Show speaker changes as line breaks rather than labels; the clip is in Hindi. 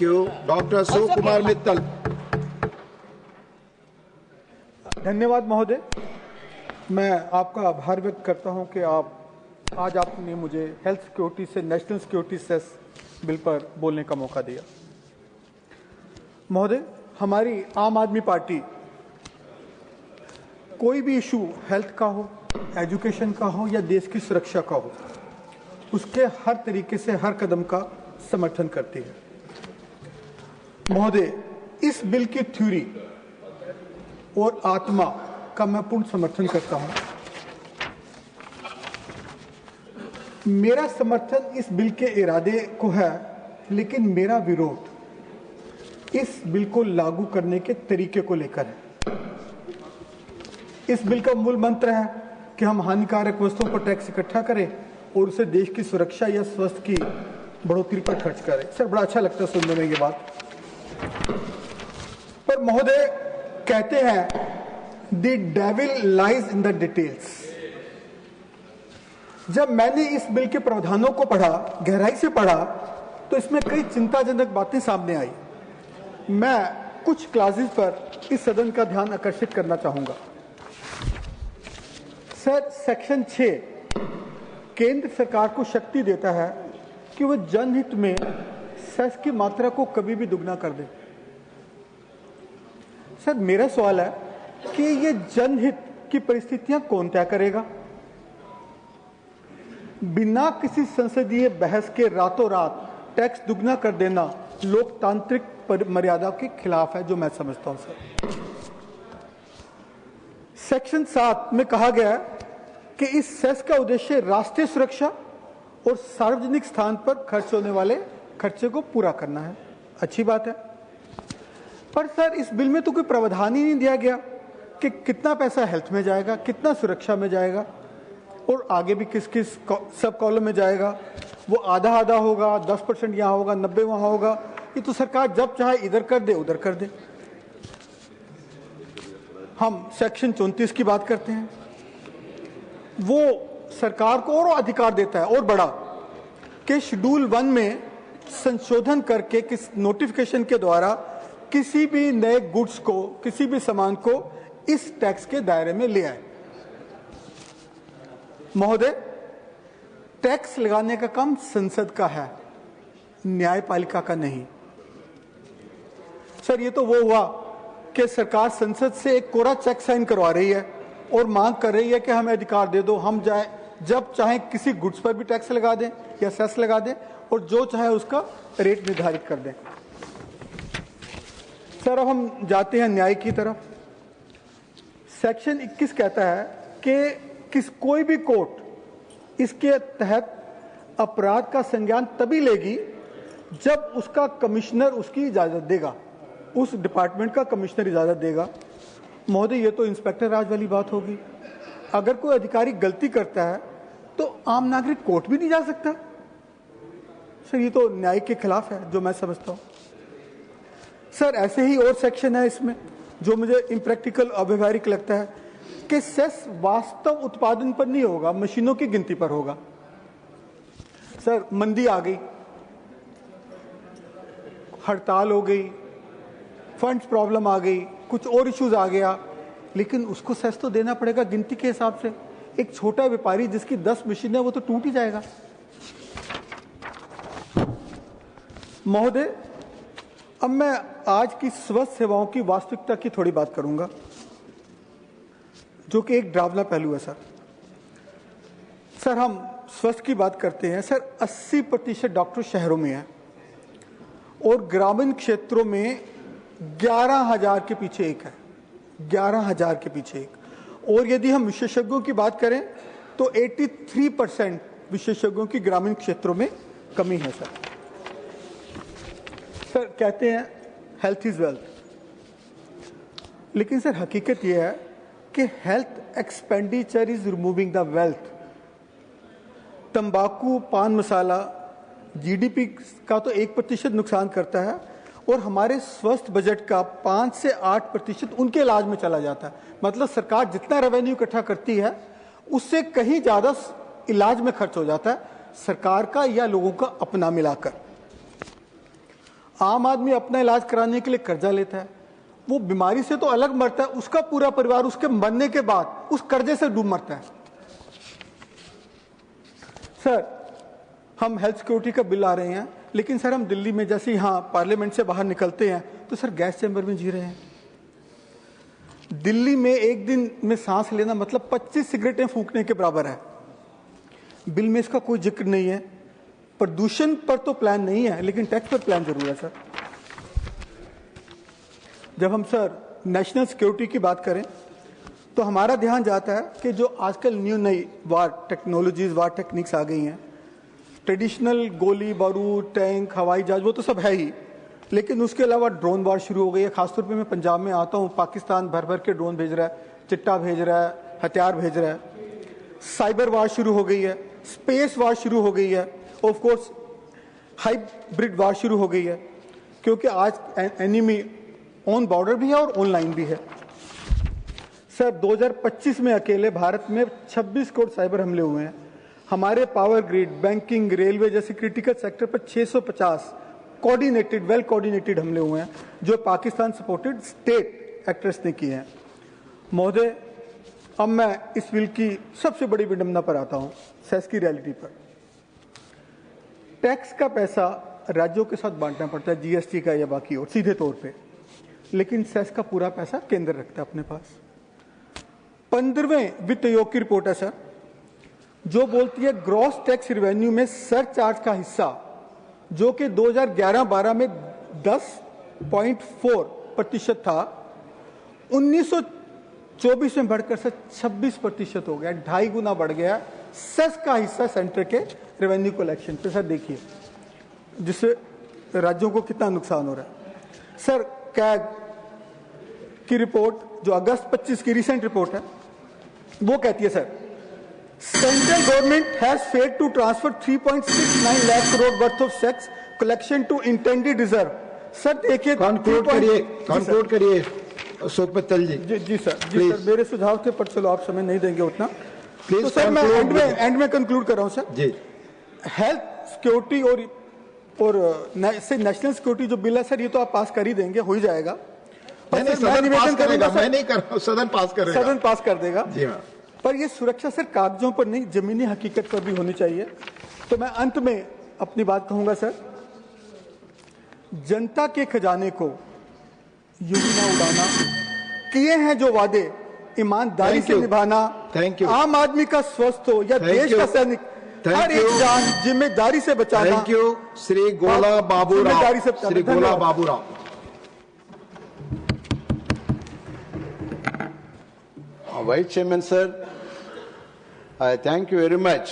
यू। डॉक्टर शिव कुमार मित्तल।
धन्यवाद महोदय। मैं आपका आभार व्यक्त करता हूं कि आज आपने मुझे हेल्थ सिक्योरिटी से नेशनल सिक्योरिटी सेस बिल पर बोलने का मौका दिया। महोदय, हमारी आम आदमी पार्टी कोई भी इशू हेल्थ का हो, एजुकेशन का हो या देश की सुरक्षा का हो, उसके हर तरीके से हर कदम का समर्थन करती है। महोदय, इस बिल की थ्योरी और आत्मा का मैं पूर्ण समर्थन करता हूं। मेरा समर्थन इस बिल के इरादे को है, लेकिन मेरा विरोध इस बिल को लागू करने के तरीके को लेकर है। इस बिल का मूल मंत्र है कि हम हानिकारक वस्तुओं पर टैक्स इकट्ठा करें और उसे देश की सुरक्षा या स्वास्थ्य की बढ़ोतरी पर खर्च करें। सर, बड़ा अच्छा लगता है सुनने में ये बात। पर महोदय कहते हैं the devil lies in the details. जब मैंने इस बिल के प्रावधानों को पढ़ा, गहराई से पढ़ा, तो इसमें कई चिंताजनक बातें सामने आई। मैं कुछ क्लासेस पर इस सदन का ध्यान आकर्षित करना चाहूंगा। सर, सेक्शन 6 केंद्र सरकार को शक्ति देता है कि वह जनहित में सेस की मात्रा को कभी भी दुगना कर दे। सर, मेरा सवाल है कि ये जनहित की परिस्थितियां कौन तय करेगा? बिना किसी संसदीय बहस के रातों रात टैक्स दुगना कर देना लोकतांत्रिक मर्यादा के खिलाफ है, जो मैं समझता हूं। सर, सेक्शन 7 में कहा गया है कि इस सेस का उद्देश्य राष्ट्रीय सुरक्षा और सार्वजनिक स्थान पर खर्च होने वाले खर्चे को पूरा करना है। अच्छी बात है, पर सर इस बिल में तो कोई प्रावधान ही नहीं दिया गया कि कितना पैसा हेल्थ में जाएगा, कितना सुरक्षा में जाएगा और आगे भी किस किस सब कॉलम में जाएगा। वो आधा आधा होगा, 10% यहाँ होगा, 90 वहां होगा। ये तो सरकार जब चाहे इधर कर दे उधर कर दे। हम सेक्शन 34 की बात करते हैं, वो सरकार को और अधिकार देता है और बड़ा कि शेड्यूल 1 में संशोधन करके किस नोटिफिकेशन के द्वारा किसी भी नए गुड्स को, किसी भी सामान को इस टैक्स के दायरे में ले आए। महोदय, टैक्स लगाने का काम संसद का है, न्यायपालिका का नहीं। सर, ये तो वो हुआ कि सरकार संसद से एक कोरा चेक साइन करवा रही है और मांग कर रही है कि हमें अधिकार दे दो, हम जाए जब चाहे किसी गुड्स पर भी टैक्स लगा दें या सेस लगा दें और जो चाहे उसका रेट निर्धारित कर दें। सर, अब हम जाते हैं न्याय की तरफ। सेक्शन 21 कहता है कि कोई भी कोर्ट इसके तहत अपराध का संज्ञान तभी लेगी जब उसका कमिश्नर उसकी इजाजत देगा, उस डिपार्टमेंट का कमिश्नर इजाजत देगा। महोदय, ये तो इंस्पेक्टर राज वाली बात होगी। अगर कोई अधिकारी गलती करता है तो आम नागरिक कोर्ट भी नहीं जा सकता। सर, ये तो न्याय के खिलाफ है, जो मैं समझता हूं। सर, ऐसे ही और सेक्शन है इसमें जो मुझे इम्प्रैक्टिकल, अव्यवहारिक लगता है कि सेस वास्तव उत्पादन पर नहीं होगा, मशीनों की गिनती पर होगा। सर, मंदी आ गई, हड़ताल हो गई, फंड्स प्रॉब्लम आ गई, कुछ और इश्यूज आ गया, लेकिन उसको सेस तो देना पड़ेगा गिनती के हिसाब से। एक छोटा व्यापारी जिसकी 10 मशीनें, वो तो टूट ही जाएगा। महोदय, अब मैं आज की स्वास्थ्य सेवाओं की वास्तविकता की थोड़ी बात करूंगा, जो कि एक डरावना पहलू है। सर, हम स्वास्थ्य की बात करते हैं। सर, 80% डॉक्टर शहरों में हैं और ग्रामीण क्षेत्रों में 11,000 के पीछे एक है, 11,000 के पीछे एक। और यदि हम विशेषज्ञों की बात करें तो 83% विशेषज्ञों की ग्रामीण क्षेत्रों में कमी है। सर, कहते हैं हेल्थ इज वेल्थ, लेकिन सर हकीकत यह है कि health expenditure is removing the wealth. तंबाकू, पान मसाला जीडीपी का तो 1% नुकसान करता है और हमारे स्वास्थ्य बजट का 5 से 8% उनके इलाज में चला जाता है। मतलब सरकार जितना रेवेन्यू इकट्ठा करती है उससे कहीं ज्यादा इलाज में खर्च हो जाता है, सरकार का या लोगों का अपना मिलाकर। आम आदमी अपना इलाज कराने के लिए कर्जा लेता है, वो बीमारी से तो अलग मरता है, उसका पूरा परिवार उसके मरने के बाद उस कर्जे से डूब मरता है। सर, हम हेल्थ सिक्योरिटी का बिल ला रहे हैं, लेकिन सर हम दिल्ली में जैसे यहाँ पार्लियामेंट से बाहर निकलते हैं तो सर गैस चैम्बर में जी रहे हैं। दिल्ली में एक दिन में सांस लेना मतलब 25 सिगरेटें फूंकने के बराबर है। बिल में इसका कोई जिक्र नहीं है। प्रदूषण पर तो प्लान नहीं है, लेकिन टैक्स पर प्लान जरूर है। सर, जब हम सर नेशनल सिक्योरिटी की बात करें तो हमारा ध्यान जाता है कि जो आजकल नई वार टेक्नोलॉजीज, वार टेक्निक्स आ गई हैं। ट्रेडिशनल गोली बारूद, टैंक, हवाई जहाज वो तो सब है ही, लेकिन उसके अलावा ड्रोन वार शुरू हो गई है। खासतौर पे मैं पंजाब में आता हूँ, पाकिस्तान भर भर के ड्रोन भेज रहा है, चिट्टा भेज रहा है, हथियार भेज रहा है। साइबर वार शुरू हो गई है, स्पेस वार शुरू हो गई है, ऑफ कोर्स हाइब्रिड वार शुरू हो गई है, क्योंकि आज एनिमी ऑन बॉर्डर भी है और ऑनलाइन भी है। सर, 2025 में अकेले भारत में 26 करोड़ साइबर हमले हुए हैं। हमारे पावर ग्रिड, बैंकिंग, रेलवे जैसे क्रिटिकल सेक्टर पर 650 कोऑर्डिनेटेड, वेल कोऑर्डिनेटेड हमले हुए हैं, जो पाकिस्तान सपोर्टेड स्टेट एक्टर्स ने किए हैं। महोदय, अब मैं इस बिल की सबसे बड़ी विडंबना पर आता हूं, सेस की रियलिटी पर। टैक्स का पैसा राज्यों के साथ बांटना पड़ता है, जीएसटी का या बाकी और सीधे तौर पे, लेकिन सेस का पूरा पैसा केंद्र रखता है अपने पास। 15वें वित्त आयोग की रिपोर्ट है सर, जो बोलती है ग्रॉस टैक्स रेवेन्यू में सरचार्ज का हिस्सा, जो कि 2011-12 में 10.4% था, 1924 में बढ़कर सर 26% हो गया, 2.5 गुना बढ़ गया सेस का हिस्सा सेंटर के रेवेन्यू कलेक्शन पे। सर देखिए, जिससे राज्यों को कितना नुकसान हो रहा है। सर, कैग की रिपोर्ट जो अगस्त 25 की रिसेंट रिपोर्ट है, वो कहती है sir, central government has failed to transfer 3.69 lakh crore worth of sex collection to intended reserve. Sir देखिए,
कंक्लूड करिए अशोक मित्तल जी।
जी सर, मेरे सुझाव थे, पर चलो आप समय नहीं देंगे उतना, तो सर मैं एंड में कंक्लूड कर रहा हूं सर जी। हेल्थ सिक्योरिटी और नेशनल सिक्योरिटी जो बिल है सर, ये तो आप पास कर ही देंगे, हो ही जाएगा।
मैं निवेदन करूंगा, मैं नहीं कर रहा हूं, सदन पास कर देगा
जी हाँ। पर ये सुरक्षा सर कागजों पर नहीं, जमीनी हकीकत पर भी होनी चाहिए। तो मैं अंत में अपनी बात कहूंगा सर, जनता के खजाने को यूं ही ना उड़ाना, किए हैं जो वादे ईमानदारी से निभाना, आम आदमी का स्वस्थ हो या देश का सैनिक, हर एक जान जिम्मेदारी से बचाना।
थैंक यू श्री गोला बाबूराव। श्री गोला Baburao.
Vice Chairman sir, I thank you very much